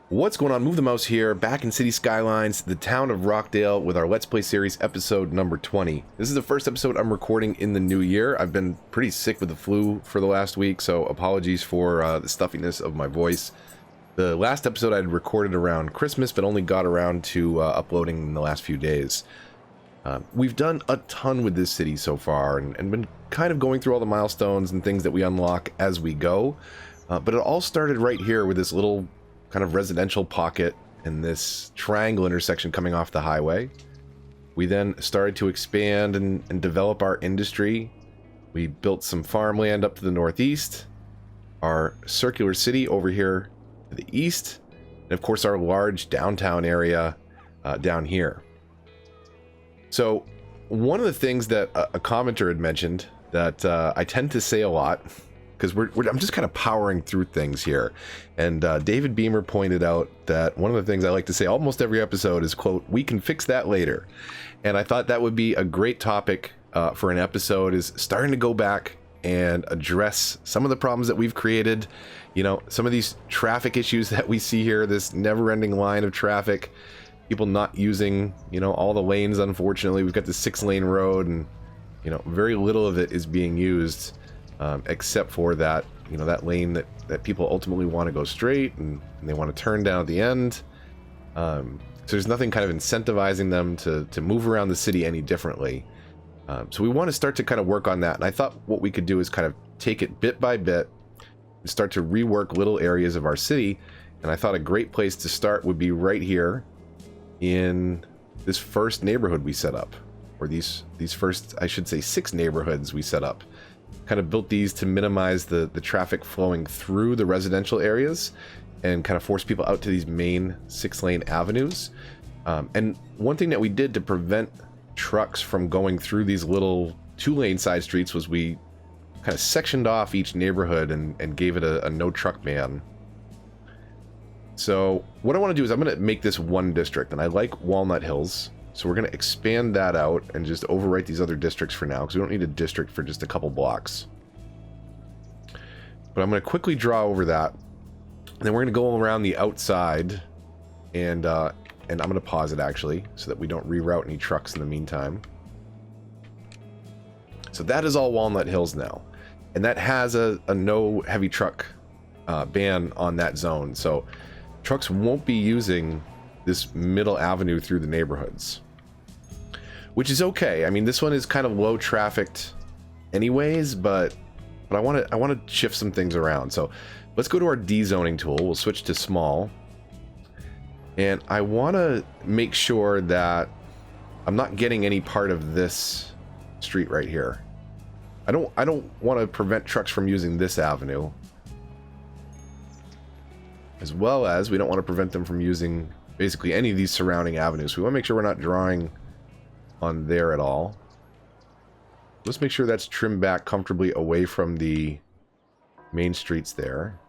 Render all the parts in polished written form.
What's going on? Move the Mouse here, back in City Skylines, the town of Rockdale, with our Let's Play series, episode number 20. This is the first episode I'm recording in the new year. I've been pretty sick with the flu for the last week, so apologies for the stuffiness of my voice. The last episode I had recorded around Christmas, but only got around to uploading in the last few days. We've done a ton with this city so far, and been kind of going through all the milestones and things that we unlock as we go. But it all started right here with this little kind of residential pocket and this triangle intersection coming off the highway. We then started to expand and develop our industry. We built some farmland up to the northeast, our circular city over here to the east, and of course our large downtown area down here. So one of the things that a commenter had mentioned that I tend to say a lot, because I'm just kind of powering through things here. And David Beamer pointed out that one of the things I like to say almost every episode is, quote, "We can fix that later." And I thought that would be a great topic for an episode, is starting to go back and address some of the problems that we've created. You know, some of these traffic issues that we see here, this never-ending line of traffic, people not using, you know, all the lanes. Unfortunately, we've got the 6-lane road, and, you know, very little of it is being used. Except for that, you know, that lane that people ultimately want to go straight and they want to turn down at the end. So there's nothing kind of incentivizing them to move around the city any differently. So we want to start to kind of work on that. And I thought what we could do is kind of take it bit by bit and start to rework little areas of our city. And I thought a great place to start would be right here in this first neighborhood we set up, or these first, I should say, 6 neighborhoods we set up. Kind of built these to minimize the traffic flowing through the residential areas and kind of force people out to these main 6-lane avenues. And one thing that we did to prevent trucks from going through these little 2-lane side streets was we kind of sectioned off each neighborhood and gave it a no truck ban. So what I want to do is I'm going to make this one district, and I like Walnut Hills. So we're going to expand that out and just overwrite these other districts for now, because we don't need a district for just a couple blocks. But I'm going to quickly draw over that. And then we're going to go around the outside, and I'm going to pause it actually, so that we don't reroute any trucks in the meantime. So that is all Walnut Hills now. And that has a no heavy truck ban on that zone. So trucks won't be using this middle avenue through the neighborhoods, which is okay. I mean, this one is kind of low trafficked anyways, but I want to shift some things around. So let's go to our dezoning tool. We'll switch to small, and I want to make sure that I'm not getting any part of this street right here. I don't want to prevent trucks from using this avenue, as well as we don't want to prevent them from using basically any of these surrounding avenues. We want to make sure we're not drawing on there at all. Let's make sure that's trimmed back comfortably away from the main streets there.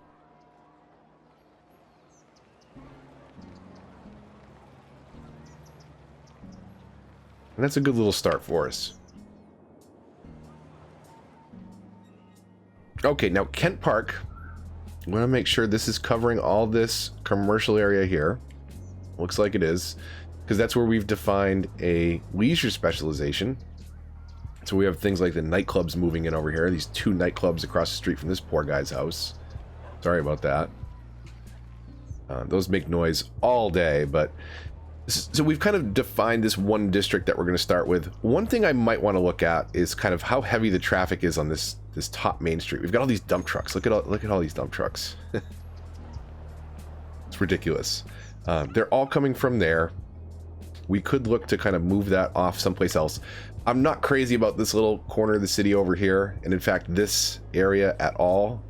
And that's a good little start for us. Okay, now Kent Park. I'm going to make sure this is covering all this commercial area here. Looks like it is, because that's where we've defined a leisure specialization. So we have things like the nightclubs moving in over here. These 2 nightclubs across the street from this poor guy's house. Sorry about that. Those make noise all day, but so we've kind of defined this one district that we're going to start with. One thing I might want to look at is kind of how heavy the traffic is on this top main street. We've got all these dump trucks. Look at all these dump trucks. It's ridiculous. They're all coming from there. We could look to kind of move that off someplace else. I'm not crazy about this little corner of the city over here, and in fact this area at all,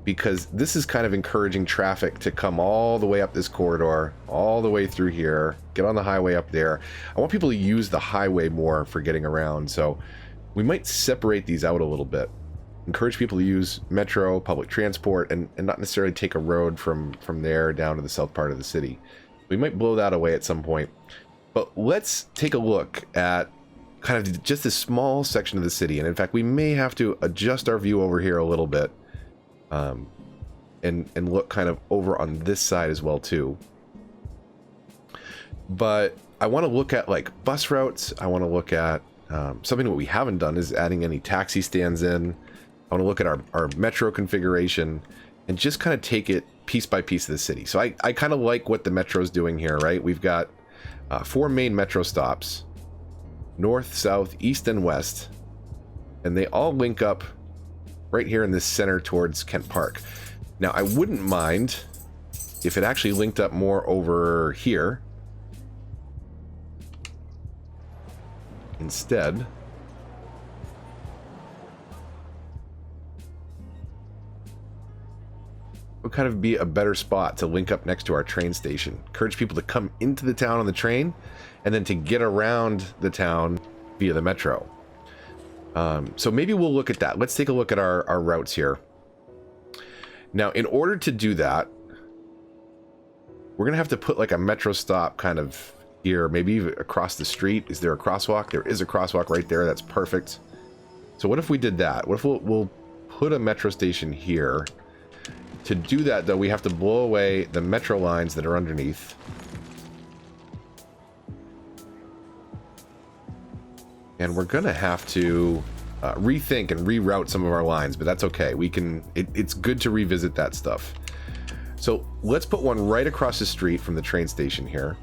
because this is kind of encouraging traffic to come all the way up this corridor, all the way through here, get on the highway up there. I want people to use the highway more for getting around, so we might separate these out a little bit. Encourage people to use metro, public transport, and not necessarily take a road from there down to the south part of the city. We might blow that away at some point. But let's take a look at kind of just this small section of the city. And in fact, we may have to adjust our view over here a little bit. And look kind of over on this side as well too. But I want to look at like bus routes. I want to look at something that we haven't done is adding any taxi stands in. I want to look at our metro configuration and just kind of take it piece by piece of the city. So I kind of like what the metro's doing here, right? We've got 4 main metro stops, north, south, east, and west. And they all link up right here in this center towards Kent Park. Now, I wouldn't mind if it actually linked up more over here. Instead, would kind of be a better spot to link up next to our train station. Encourage people to come into the town on the train and then to get around the town via the metro. So maybe we'll look at that. Let's take a look at our routes here. Now, in order to do that, we're going to have to put like a metro stop kind of here, maybe even across the street. Is there a crosswalk? There is a crosswalk right there. That's perfect. So what if we did that? What if we'll put a metro station here? To do that, though, we have to blow away the metro lines that are underneath. And we're going to have to rethink and reroute some of our lines, but that's okay. We can. It's good to revisit that stuff. So let's put one right across the street from the train station here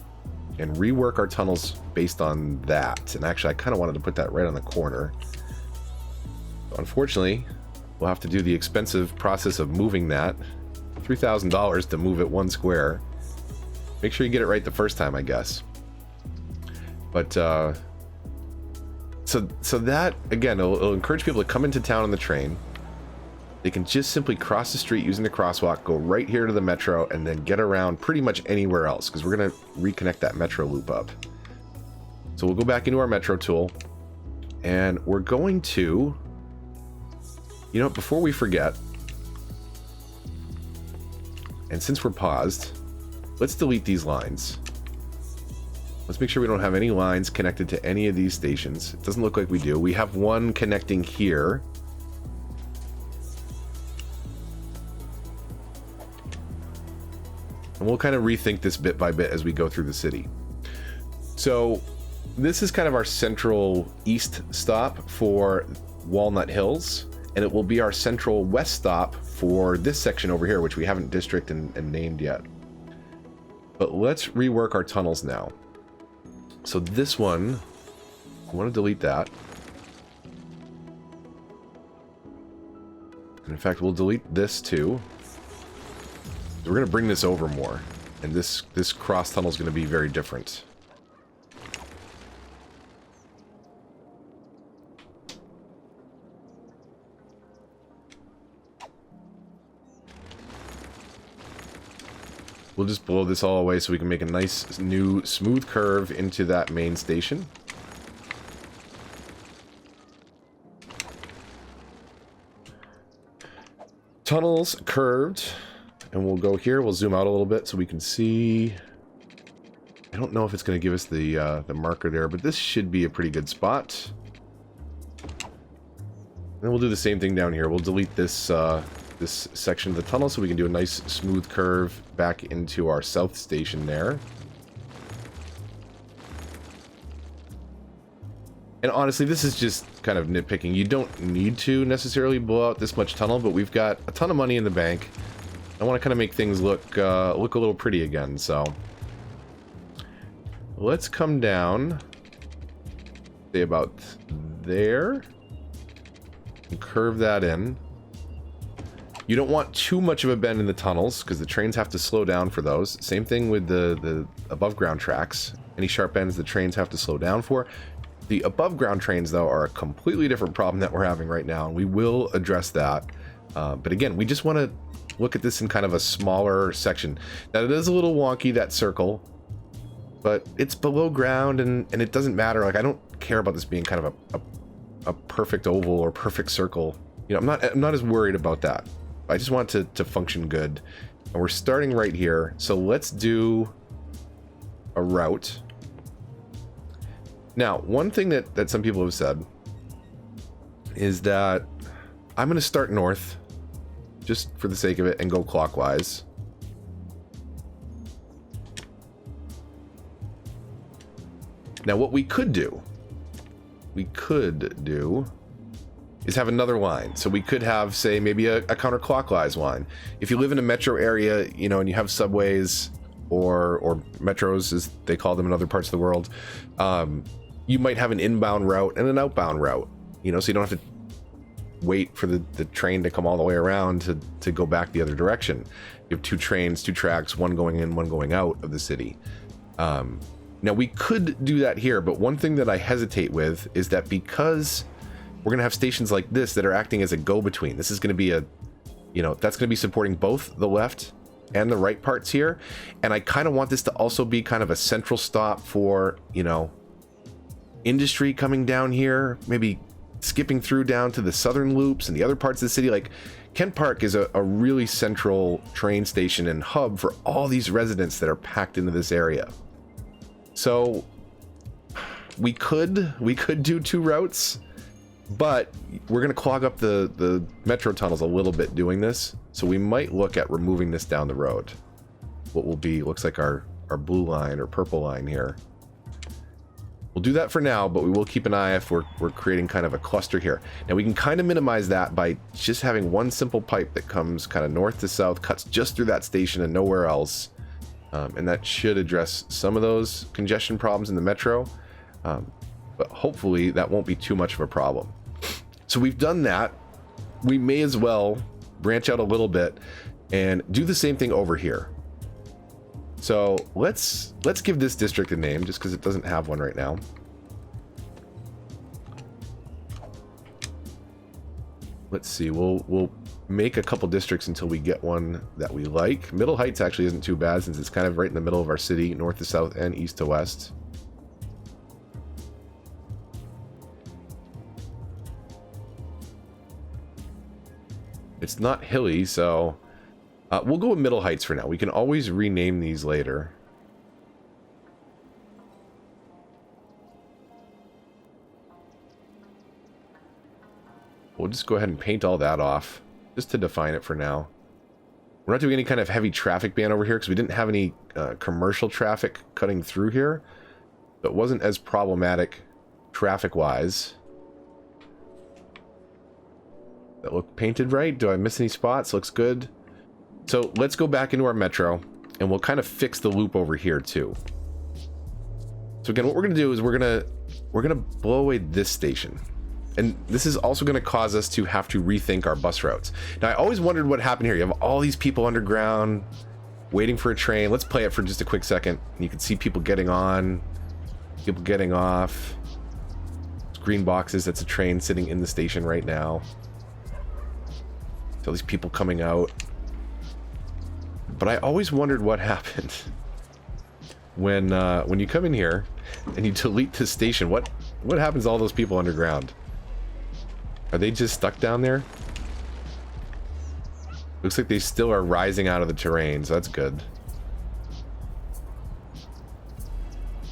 and rework our tunnels based on that. And actually, I kind of wanted to put that right on the corner. So unfortunately, we'll have to do the expensive process of moving that. $3,000 to move it 1 square. Make sure you get it right the first time, I guess. But so that, again, it'll encourage people to come into town on the train. They can just simply cross the street using the crosswalk, go right here to the metro, and then get around pretty much anywhere else, because we're going to reconnect that metro loop up. So we'll go back into our metro tool, and we're going to, you know, before we forget, and since we're paused, let's delete these lines. Let's make sure we don't have any lines connected to any of these stations. It doesn't look like we do. We have one connecting here. And we'll kind of rethink this bit by bit as we go through the city. So this is kind of our central east stop for Walnut Hills, and it will be our central west stop for this section over here, which we haven't districted and named yet. But let's rework our tunnels now. So this one, I want to delete that. And in fact, we'll delete this too. We're going to bring this over more, and this cross tunnel is going to be very different. We'll just blow this all away so we can make a nice new smooth curve into that main station. Tunnels curved, and we'll go here. We'll zoom out a little bit so we can see. I don't know if it's going to give us the marker there, but this should be a pretty good spot. Then we'll do the same thing down here. We'll delete this this section of the tunnel so we can do a nice smooth curve back into our south station there. And honestly, this is just kind of nitpicking. You don't need to necessarily blow out this much tunnel, but we've got a ton of money in the bank. I want to kind of make things look a little pretty again, so let's come down, say about there, and curve that in. You don't want too much of a bend in the tunnels because the trains have to slow down for those. Same thing with the above ground tracks. Any sharp bends the trains have to slow down for. The above ground trains, though, are a completely different problem that we're having right now, and we will address that. But again, we just want to look at this in kind of a smaller section. Now, it is a little wonky, that circle, but it's below ground, and it doesn't matter. Like, I don't care about this being kind of a perfect oval or perfect circle. You know, I'm not as worried about that. I just want it to function good. And we're starting right here. So let's do a route. Now, one thing that some people have said is that I'm going to start north just for the sake of it and go clockwise. Now, what we could do is have another line. So we could have, say, maybe a counterclockwise line. If you live in a metro area, you know, and you have subways or metros, as they call them in other parts of the world, you might have an inbound route and an outbound route, you know, so you don't have to wait for the train to come all the way around to go back the other direction. You have two trains, two tracks, one going in, one going out of the city. Now, we could do that here, but one thing that I hesitate with is that because we're going to have stations like this that are acting as a go-between, this is going to be a, you know, that's going to be supporting both the left and the right parts here. And I kind of want this to also be kind of a central stop for, you know, industry coming down here, maybe skipping through down to the southern loops and the other parts of the city. Like Kent Park is a really central train station and hub for all these residents that are packed into this area. So we could do two routes, but we're going to clog up the metro tunnels a little bit doing this. So we might look at removing this down the road. What will be, looks like our blue line or purple line here. We'll do that for now, but we will keep an eye if we're creating kind of a cluster here. Now we can kind of minimize that by just having one simple pipe that comes kind of north to south, cuts just through that station and nowhere else. And that should address some of those congestion problems in the metro. But hopefully that won't be too much of a problem. So we've done that. We may as well branch out a little bit and do the same thing over here. So let's give this district a name just because it doesn't have one right now. Let's see, we'll make a couple districts until we get one that we like. Middle Heights actually isn't too bad since it's kind of right in the middle of our city, north to south and east to west. It's not hilly, so we'll go with Middle Heights for now. We can always rename these later. We'll just go ahead and paint all that off, just to define it for now. We're not doing any kind of heavy traffic ban over here because we didn't have any commercial traffic cutting through here. So it wasn't as problematic traffic-wise. That look painted right? Do I miss any spots? Looks good. So let's go back into our metro and we'll kind of fix the loop over here too. So again, what we're gonna do is we're gonna blow away this station. And this is also going to cause us to have to rethink our bus routes. Now, I always wondered what happened here. You have all these people underground waiting for a train. Let's play it for just a quick second. You can see people getting on, people getting off. Green boxes, that's a train sitting in the station right now. So these people coming out. But I always wondered what happened when you come in here and you delete the station. What happens to all those people underground? Are they just stuck down there? Looks like they still are rising out of the terrain, so that's good.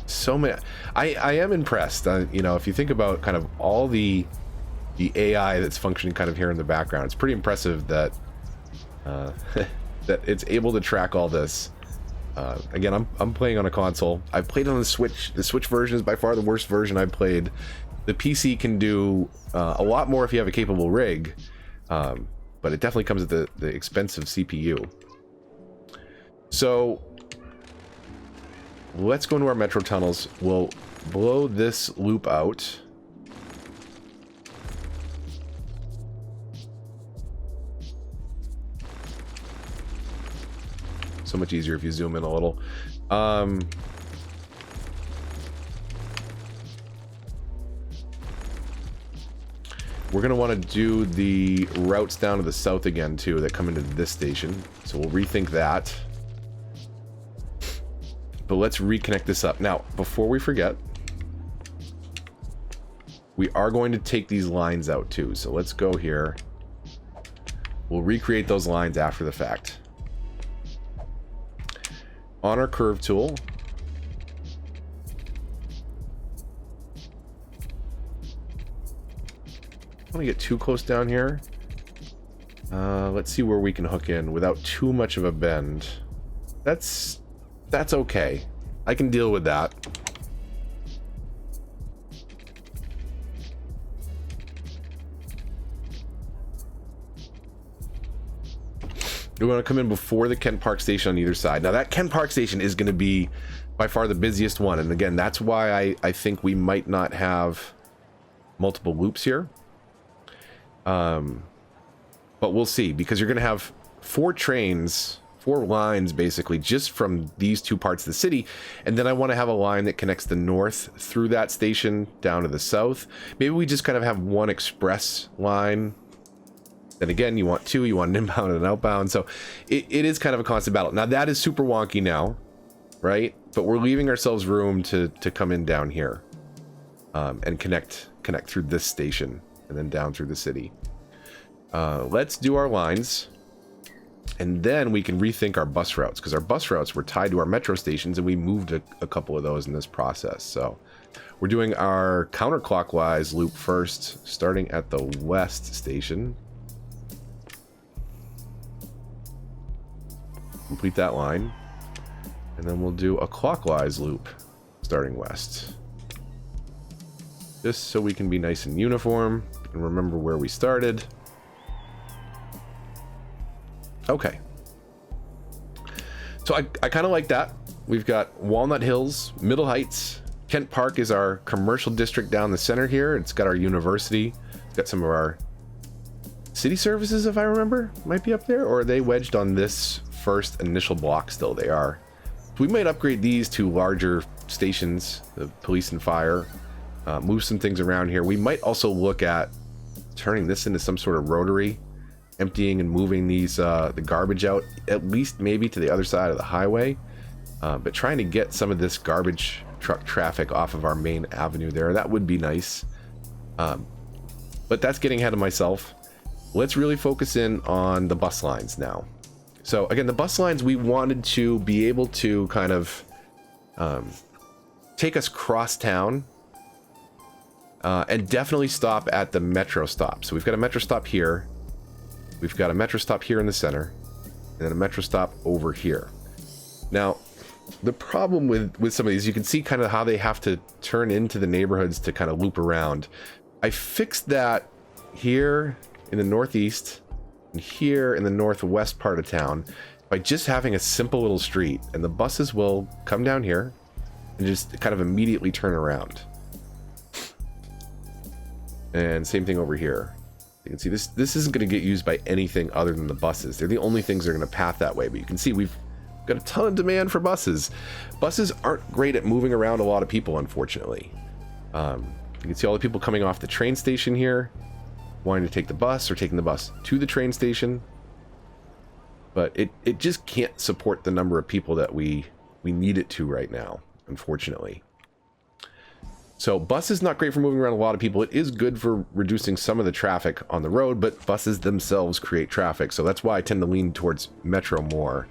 So many. I am impressed. You know, if you think about kind of all the AI that's functioning kind of here in the background, it's pretty impressive that that it's able to track all this. Again, I'm playing on a console. I've played on the Switch. The Switch version is by far the worst version I've played. The PC can do a lot more if you have a capable rig, but it definitely comes at the expense of CPU. So let's go into our metro tunnels. We'll blow this loop out. So much easier if you zoom in a little. We're going to want to do the routes down to the south again, too, that come into this station. So we'll rethink that. But let's reconnect this up. Now, before we forget, we are going to take these lines out, too. So let's go here. We'll recreate those lines after the fact. On our curve tool, I don't want to get too close down here. Let's see where we can hook in without too much of a bend. That's okay. I can deal with that. We want to come in before the Kent Park station on either side. Now that Kent Park station is going to be by far the busiest one. And again, that's why I think we might not have multiple loops here. But we'll see, because you're going to have 4 trains, 4 lines basically just from these 2 parts of the city. And then I want to have a line that connects the north through that station down to the south. Maybe we just kind of have 1 express line. Then again, you want 2, you want an inbound and an outbound. So it is kind of a constant battle. Now that is super wonky now, right? But we're leaving ourselves room to come in down here and connect through this station and then down through the city. Let's do our lines, and then we can rethink our bus routes, because our bus routes were tied to our metro stations, and we moved a couple of those in this process. So we're doing our counterclockwise loop first, starting at the west station. Complete that line, and then we'll do a clockwise loop starting west, just so we can be nice and uniform and remember where we started. Okay, so I kind of like that. We've got Walnut Hills, Middle Heights, Kent Park is our commercial district down the center here. It's got our university, it's got some of our city services, if I remember, might be up there, or are they wedged on this first initial block still? They are. So we might upgrade these to larger stations, the police and fire, move some things around here. We might also look at turning this into some sort of rotary, emptying and moving these the garbage out, at least maybe to the other side of the highway, but trying to get some of this garbage truck traffic off of our main avenue there. That would be nice, but that's getting ahead of myself. Let's really focus in on the bus lines now. So again, the bus lines, we wanted to be able to kind of take us cross town and definitely stop at the metro stop. So we've got a metro stop here, we've got a metro stop here in the center, and then a metro stop over here. Now the problem with some of these, you can see kind of how they have to turn into the neighborhoods to kind of loop around. I fixed that here in the northeast and here in the northwest part of town by just having a simple little street, and the buses will come down here and just kind of immediately turn around. And same thing over here. You can see this isn't going to get used by anything other than the buses. They're the only things that are going to path that way, but you can see we've got a ton of demand for buses. Buses aren't great at moving around a lot of people, unfortunately. You can see all the people coming off the train station here, wanting to take the bus or taking the bus to the train station, but it just can't support the number of people that we need it to right now, unfortunately. So bus is not great for moving around a lot of people. It is good for reducing some of the traffic on the road, but buses themselves create traffic, so that's why I tend to lean towards metro more.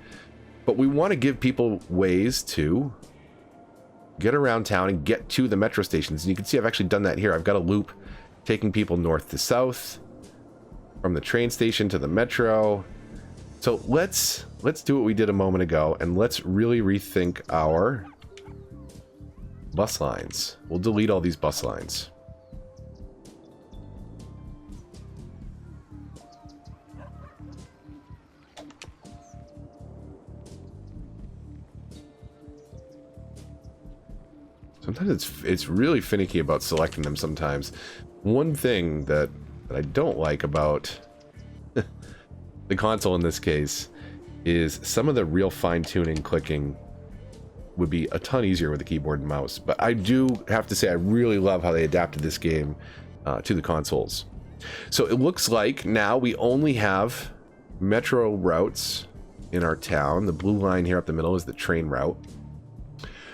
But we want to give people ways to get around town and get to the metro stations, and you can see I've actually done that here. I've got a loop taking people north to south from the train station to the metro. So let's do what we did a moment ago, and let's really rethink our bus lines. We'll delete all these bus lines. Sometimes it's really finicky about selecting them sometimes. One thing that I don't like about the console in this case is some of the real fine-tuning clicking would be a ton easier with the keyboard and mouse. But I do have to say I really love how they adapted this game to the consoles. So it looks like now we only have metro routes in our town. The blue line here up the middle is the train route.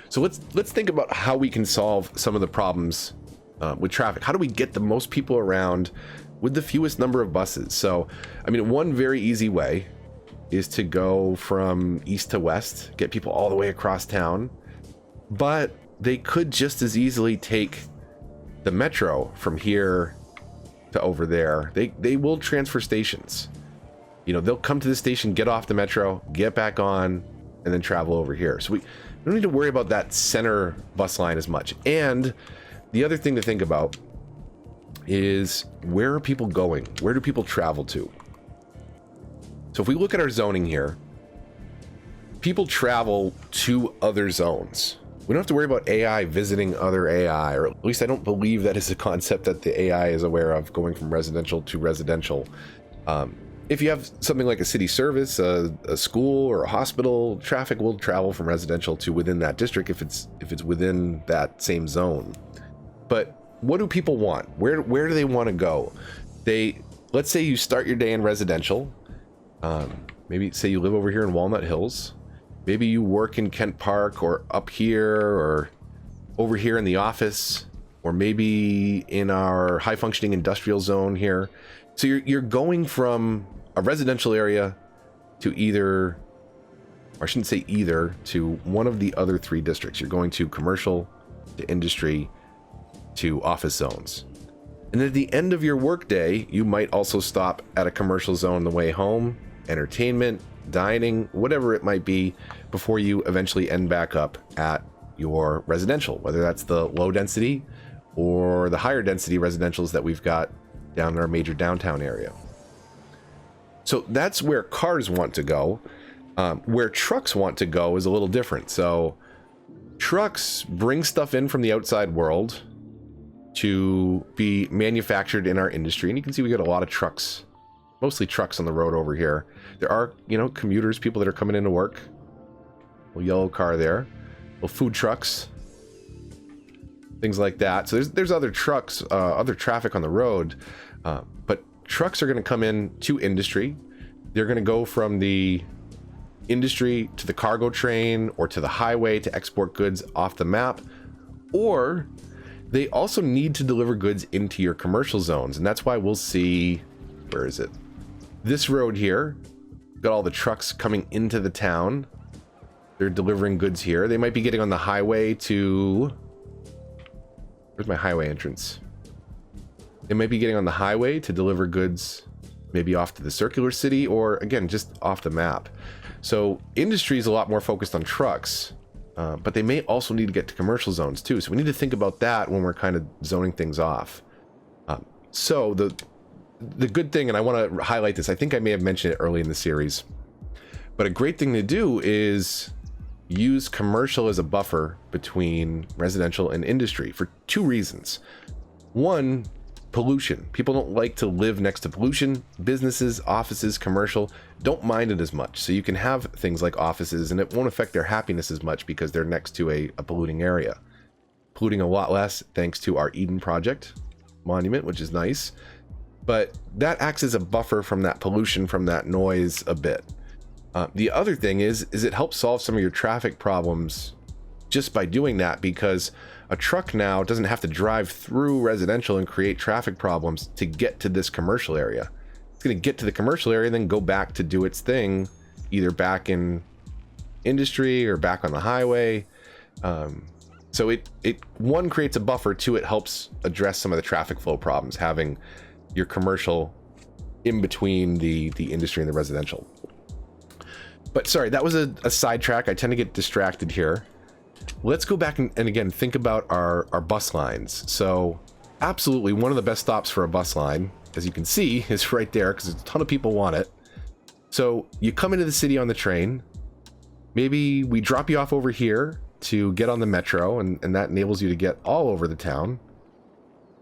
So let's think about how we can solve some of the problems with traffic. How do we get the most people around with the fewest number of buses? So, I mean, one very easy way is to go from east to west, get people all the way across town, but they could just as easily take the metro from here to over there. They will transfer stations. You know, they'll come to the station, get off the metro, get back on, and then travel over here. So we don't need to worry about that center bus line as much. And the other thing to think about is, where are people going? Where do people travel to? So if we look at our zoning here, people travel to other zones. We don't have to worry about AI visiting other AI, or at least I don't believe that is a concept that the AI is aware of, going from residential to residential. If you have something like a city service, a school or a hospital, traffic will travel from residential to within that district if it's within that same zone. But what do people want? Where do they want to go? Let's say you start your day in residential. Maybe say you live over here in Walnut Hills. Maybe you work in Kent Park, or up here, or over here in the office, or maybe in our high functioning industrial zone here. So you're going from a residential area to either, or I shouldn't say either, to one of the other three districts. You're going to commercial, to industry, to office zones. And at the end of your workday, you might also stop at a commercial zone on the way home, entertainment, dining, whatever it might be, before you eventually end back up at your residential, whether that's the low density or the higher density residentials that we've got down in our major downtown area. So that's where cars want to go. Where trucks want to go is a little different. So trucks bring stuff in from the outside world to be manufactured in our industry. And you can see we got a lot of trucks, mostly trucks on the road over here. There are, commuters, people that are coming into work. A little yellow car there. Little food trucks. Things like that. So there's other trucks, other traffic on the road. But trucks are going to come in to industry. They're going to go from the industry to the cargo train or to the highway to export goods off the map. Or they also need to deliver goods into your commercial zones. And that's why we'll see, where is it? This road here, got all the trucks coming into the town. They're delivering goods here. They might be getting on the highway to, where's my highway entrance? They might be getting on the highway to deliver goods maybe off to the circular city, or again, just off the map. So industry is a lot more focused on trucks, but they may also need to get to commercial zones too. So we need to think about that when we're kind of zoning things off. So the good thing, and I want to highlight this, I think I may have mentioned it early in the series, but a great thing to do is use commercial as a buffer between residential and industry for two reasons. One, pollution. People don't like to live next to pollution. Businesses, offices, commercial don't mind it as much. So you can have things like offices and it won't affect their happiness as much because they're next to a polluting area. Polluting a lot less thanks to our Eden Project monument, which is nice. But that acts as a buffer from that pollution, from that noise a bit. The other thing is it helps solve some of your traffic problems just by doing that, because a truck now doesn't have to drive through residential and create traffic problems to get to this commercial area. It's going to get to the commercial area and then go back to do its thing, either back in industry or back on the highway. So it one, creates a buffer, two, it helps address some of the traffic flow problems, having your commercial in between the industry and the residential. But sorry, that was a sidetrack. I tend to get distracted here. Let's go back and again think about our bus lines. So absolutely one of the best stops for a bus line, as you can see, is right there because a ton of people want it. So you come into the city on the train. Maybe we drop you off over here to get on the metro, and that enables you to get all over the town.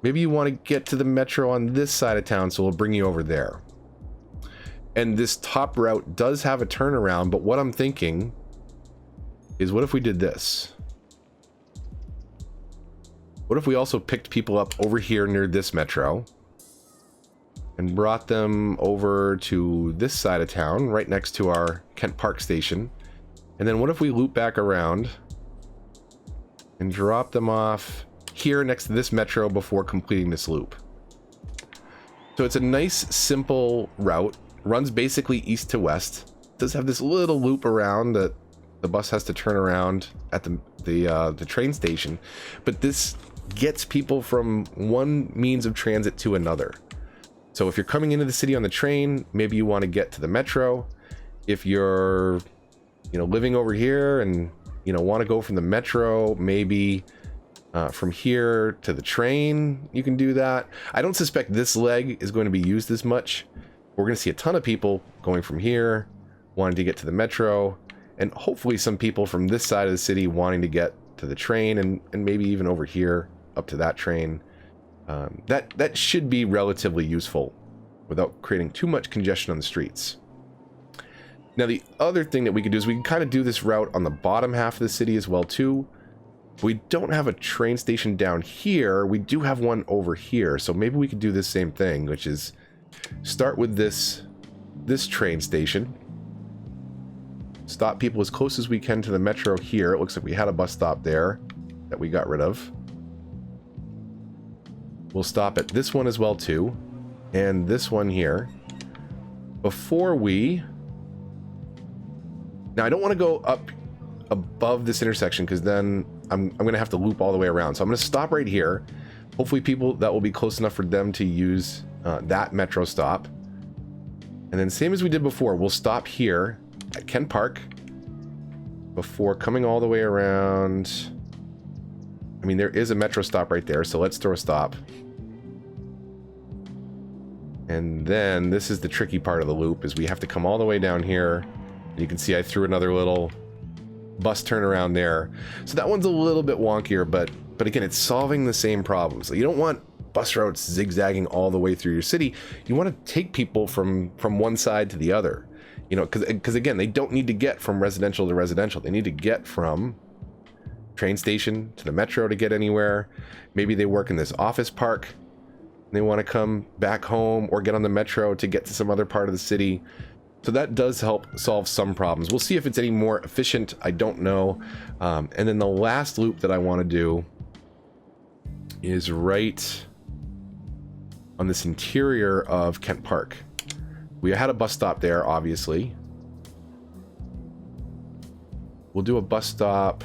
Maybe you want to get to the metro on this side of town, so we'll bring you over there. And this top route does have a turnaround, but what I'm thinking is, what if we did this? What if we also picked people up over here near this metro and brought them over to this side of town, right next to our Kent Park station? And then what if we loop back around and drop them off here next to this metro before completing this loop? So it's a nice, simple route. Runs basically east to west. It does have this little loop around that the bus has to turn around at the train station, but this gets people from one means of transit to another. So if you're coming into the city on the train, maybe you want to get to the metro. If you're, living over here and want to go from the metro, maybe from here to the train, you can do that. I don't suspect this leg is going to be used as much. We're going to see a ton of people going from here, wanting to get to the metro, and hopefully some people from this side of the city wanting to get to the train, and maybe even over here up to that train. That should be relatively useful without creating too much congestion on the streets. Now, the other thing that we could do is we can kind of do this route on the bottom half of the city as well, too. We don't have a train station down here. We do have one over here, so maybe we could do the same thing, which is start with this train station. Stop people as close as we can to the metro here. It looks like we had a bus stop there that we got rid of. We'll stop at this one as well, too. And this one here. Before we... Now, I don't want to go up above this intersection, because then I'm going to have to loop all the way around. So I'm going to stop right here. Hopefully people, that will be close enough for them to use that metro stop. And then same as we did before, we'll stop here at Kent Park before coming all the way around. I mean, there is a metro stop right there, so let's throw a stop. And then this is the tricky part of the loop, is we have to come all the way down here. You can see I threw another little bus turnaround there. So that one's a little bit wonkier, but again, it's solving the same problem. So you don't want bus routes zigzagging all the way through your city. You want to take people from one side to the other. You know, because again, they don't need to get from residential to residential. They need to get from train station to the metro to get anywhere. Maybe they work in this office park and they want to come back home, or get on the metro to get to some other part of the city. So that does help solve some problems. We'll see if it's any more efficient. I don't know. And then the last loop that I want to do is right on this interior of Kent Park. We had a bus stop there, obviously. We'll do a bus stop.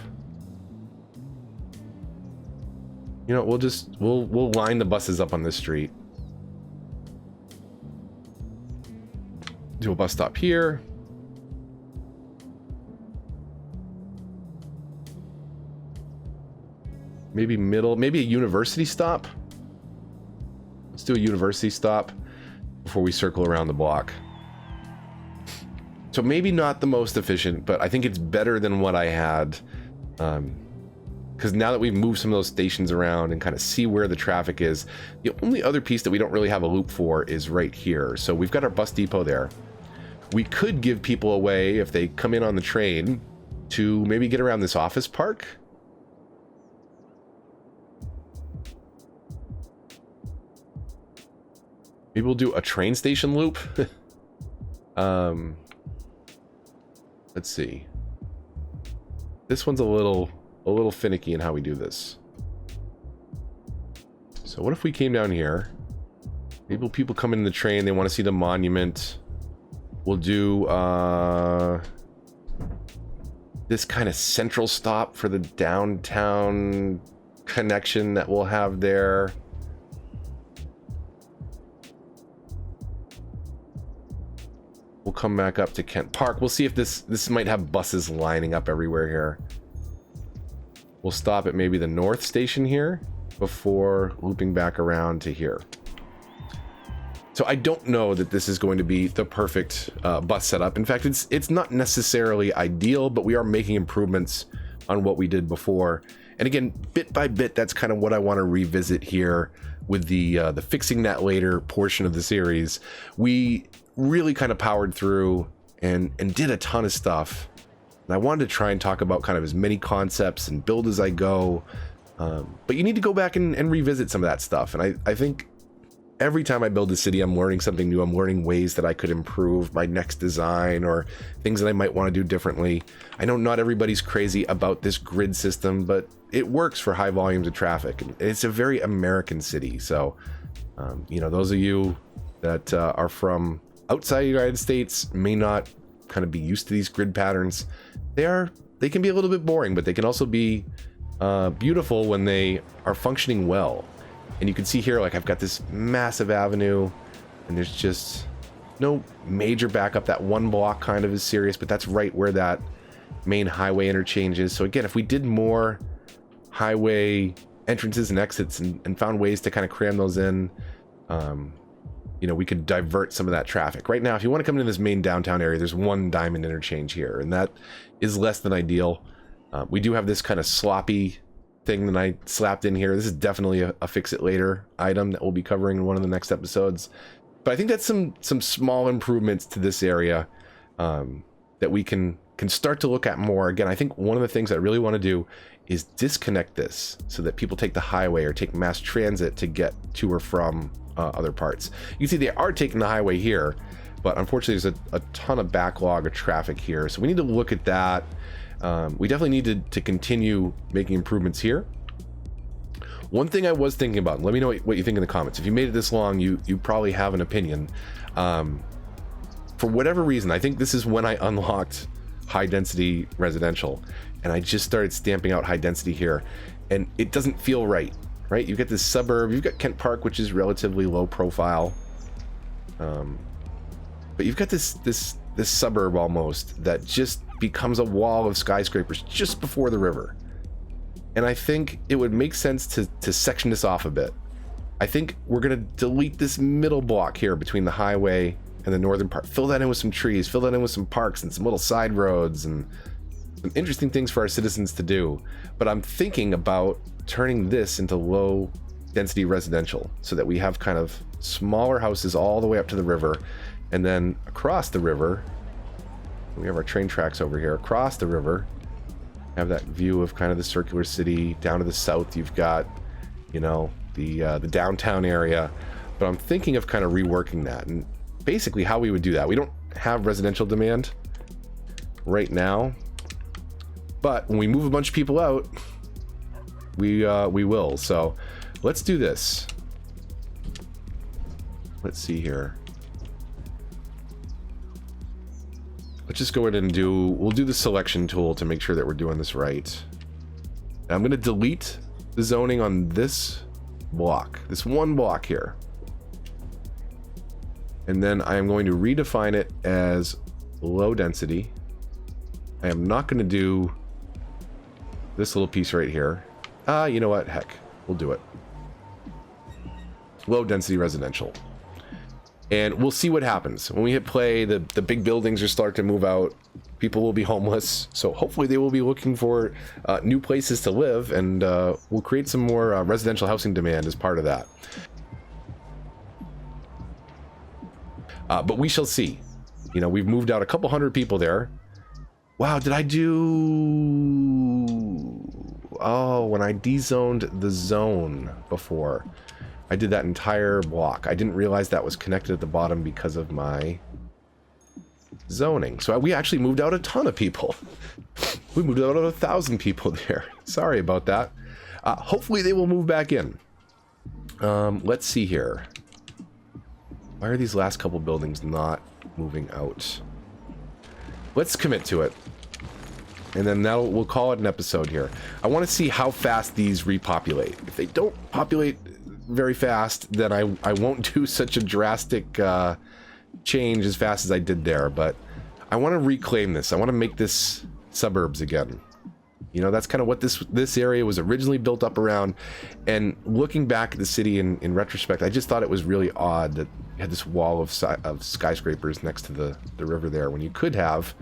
You know, we'll line the buses up on this street. Do a bus stop here. Maybe middle, maybe a university stop. Let's do a university stop before we circle around the block. So maybe not the most efficient, but I think it's better than what I had. Because now that we've moved some of those stations around and kind of see where the traffic is, the only other piece that we don't really have a loop for is right here. So we've got our bus depot there. We could give people a way, if they come in on the train, to maybe get around this office park. Maybe we'll do a train station loop. Let's see. This one's a little finicky in how we do this. So what if we came down here? Maybe people come in the train, they want to see the monument. We'll do this kind of central stop for the downtown connection that we'll have there. We'll come back up to Kent Park. We'll see if this might have buses lining up everywhere here. We'll stop at maybe the North Station here before looping back around to here. So I don't know that this is going to be the perfect bus setup. In fact, it's not necessarily ideal, but we are making improvements on what we did before. And again, bit by bit, that's kind of what I want to revisit here with the fixing that later portion of the series. We really kind of powered through and did a ton of stuff. And I wanted to try and talk about kind of as many concepts and build as I go. But you need to go back and revisit some of that stuff. And I think every time I build a city, I'm learning something new. I'm learning ways that I could improve my next design or things that I might want to do differently. I know not everybody's crazy about this grid system, but it works for high volumes of traffic. And it's a very American city. So, you know, those of you that are from outside the United States may not kind of be used to these grid patterns. They can be a little bit boring, but they can also be beautiful when they are functioning well. And you can see here, like, I've got this massive avenue and there's just no major backup. That one block kind of is serious, but that's right where that main highway interchange is. So again, if we did more highway entrances and exits and found ways to kind of cram those in, you know, we could divert some of that traffic. Right now, if you want to come into this main downtown area, there's one diamond interchange here, and that is less than ideal. We do have this kind of sloppy thing that I slapped in here. This is definitely a fix-it-later item that we'll be covering in one of the next episodes. But I think that's some small improvements to this area that we can start to look at more. Again, I think one of the things I really want to do is disconnect this so that people take the highway or take mass transit to get to or from other parts. You can see they are taking the highway here, but unfortunately there's a ton of backlog of traffic here. So we need to look at that. We definitely need to continue making improvements here. One thing I was thinking about, let me know what you think in the comments. If you made it this long, you probably have an opinion. For whatever reason, I think this is when I unlocked high density residential, and I just started stamping out high density here, and it doesn't feel right. You've got this suburb, you've got Kent Park, which is relatively low profile, but you've got this suburb almost that just becomes a wall of skyscrapers just before the river. And I think it would make sense to section this off a bit. I think we're going to delete this middle block here between the highway and the northern part. Fill that in with some trees, fill that in with some parks and some little side roads and some interesting things for our citizens to do. But I'm thinking about turning this into low density residential so that we have kind of smaller houses all the way up to the river. And then across the river, we have our train tracks over here. Across the river, have that view of kind of the circular city. Down to the south, you've got, you know, the downtown area. But I'm thinking of kind of reworking that. And basically how we would do that, we don't have residential demand right now, but when we move a bunch of people out, we will. So let's do this. Let's see here. Let's just go ahead and we'll do the selection tool to make sure that we're doing this right. Now I'm going to delete the zoning on this block, this one block here. And then I am going to redefine it as low density. I am not going to do this little piece right here. You know what? Heck, we'll do it. Low density residential. And we'll see what happens. When we hit play, the big buildings are start to move out. People will be homeless. So hopefully they will be looking for new places to live, and we'll create some more residential housing demand as part of that. But we shall see. You know, we've moved out a couple hundred people there. Wow, did I do... Oh, when I dezoned the zone before, I did that entire block. I didn't realize that was connected at the bottom because of my zoning. So we actually moved out a ton of people. We moved out 1,000 people there. Sorry about that. Hopefully they will move back in. Let's see here. Why are these last couple buildings not moving out? Let's commit to it. And then we'll call it an episode here. I want to see how fast these repopulate. If they don't populate very fast, then I won't do such a drastic change as fast as I did there. But I want to reclaim this. I want to make this suburbs again. You know, that's kind of what this area was originally built up around. And looking back at the city in retrospect, I just thought it was really odd that you had this wall of skyscrapers next to the river there when you could have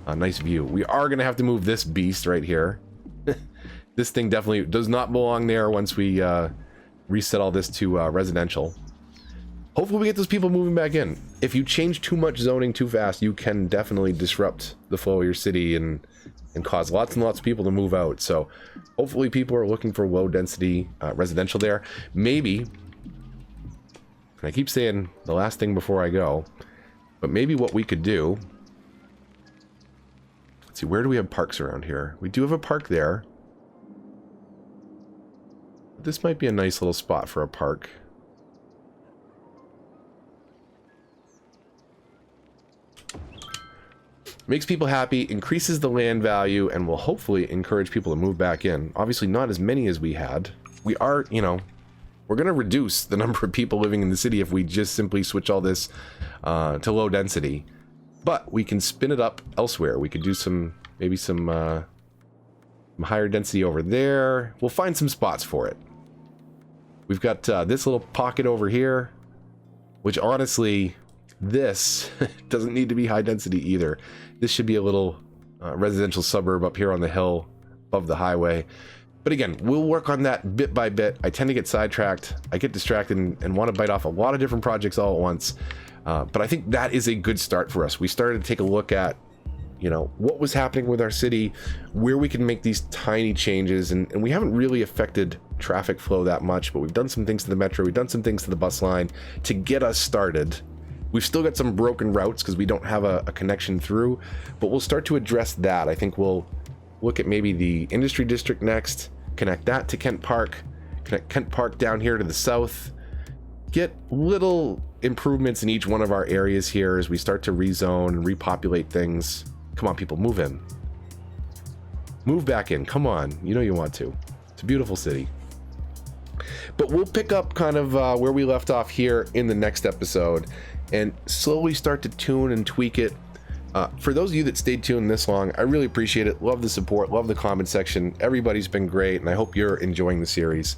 a nice view. We are going to have to move this beast right here. This thing definitely does not belong there once we reset all this to residential. Hopefully we get those people moving back in. If you change too much zoning too fast, you can definitely disrupt the flow of your city and cause lots and lots of people to move out. So hopefully people are looking for low density residential there. Maybe, and I keep saying the last thing before I go, but maybe what we could do, let's see, where do we have parks around here? We do have a park there. This might be a nice little spot for a park. Makes people happy, increases the land value, and will hopefully encourage people to move back in. Obviously not as many as we had. We are, you know, we're going to reduce the number of people living in the city if we just simply switch all this to low density. But we can spin it up elsewhere. We could do maybe some higher density over there. We'll find some spots for it. We've got this little pocket over here. which honestly, this doesn't need to be high density either. This should be a little residential suburb up here on the hill above the highway. But again, we'll work on that bit by bit. I tend to get sidetracked. I get distracted and want to bite off a lot of different projects all at once. But I think that is a good start for us. We started to take a look at, you know, what was happening with our city, where we can make these tiny changes. And we haven't really affected traffic flow that much, but we've done some things to the metro. We've done some things to the bus line to get us started. We've still got some broken routes because we don't have a connection through, but we'll start to address that. I think we'll look at maybe the industry district next, connect that to Kent Park, connect Kent Park down here to the south, get little improvements in each one of our areas here as we start to rezone and repopulate things. Come on, people, move in. Move back in. Come on. You know you want to. It's a beautiful city. But we'll pick up kind of where we left off here in the next episode and slowly start to tune and tweak it. For those of you that stayed tuned this long, I really appreciate it. Love the support, love the comment section. Everybody's been great, and I hope you're enjoying the series.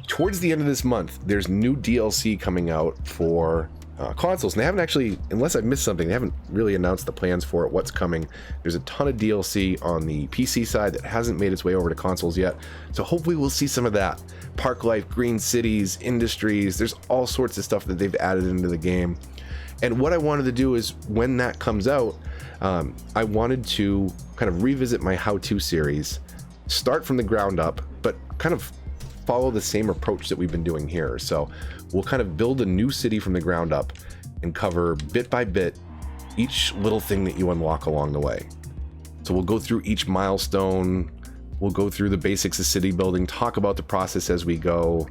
Towards the end of this month, there's new DLC coming out for consoles, and they haven't actually, unless I've missed something, they haven't really announced the plans for it, what's coming. There's a ton of DLC on the PC side that hasn't made its way over to consoles yet, so hopefully we'll see some of that. Park life, green cities, industries, there's all sorts of stuff that they've added into the game. And what I wanted to do is, when that comes out, I wanted to kind of revisit my how-to series, start from the ground up, but kind of follow the same approach that we've been doing here. So we'll kind of build a new city from the ground up and cover bit by bit each little thing that you unlock along the way. So we'll go through each milestone, we'll go through the basics of city building, talk about the process as we go.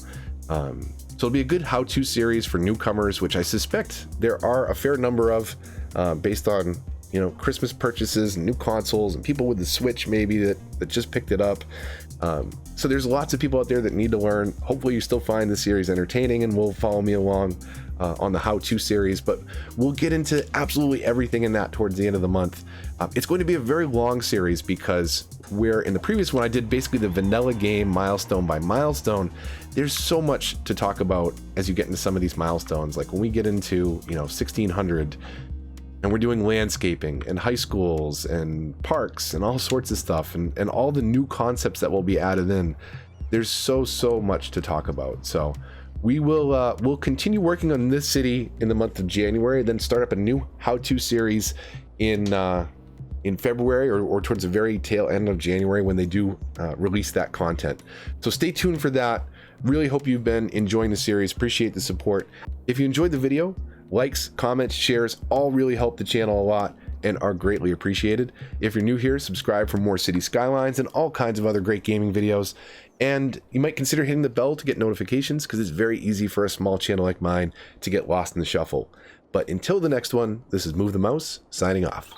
So it'll be a good how-to series for newcomers, which I suspect there are a fair number of, based on, you know, Christmas purchases and new consoles and people with the Switch maybe that just picked it up. So there's lots of people out there that need to learn. Hopefully you still find the series entertaining and will follow me along on the how-to series, but we'll get into absolutely everything in that towards the end of the month. It's going to be a very long series because where in the previous one I did basically the vanilla game milestone by milestone, there's so much to talk about as you get into some of these milestones. Like when we get into, you know, 1600 and we're doing landscaping and high schools and parks and all sorts of stuff and all the new concepts that will be added in, there's so much to talk about. So we will we'll continue working on this city in the month of January, then start up a new how-to series in February or towards the very tail end of January when they do release that content. So stay tuned for that. Really hope you've been enjoying the series. Appreciate the support. If you enjoyed the video, likes, comments, shares all really help the channel a lot and are greatly appreciated. If you're new here, subscribe for more City Skylines and all kinds of other great gaming videos. And you might consider hitting the bell to get notifications because it's very easy for a small channel like mine to get lost in the shuffle. But until the next one, this is Move the Mouse, signing off.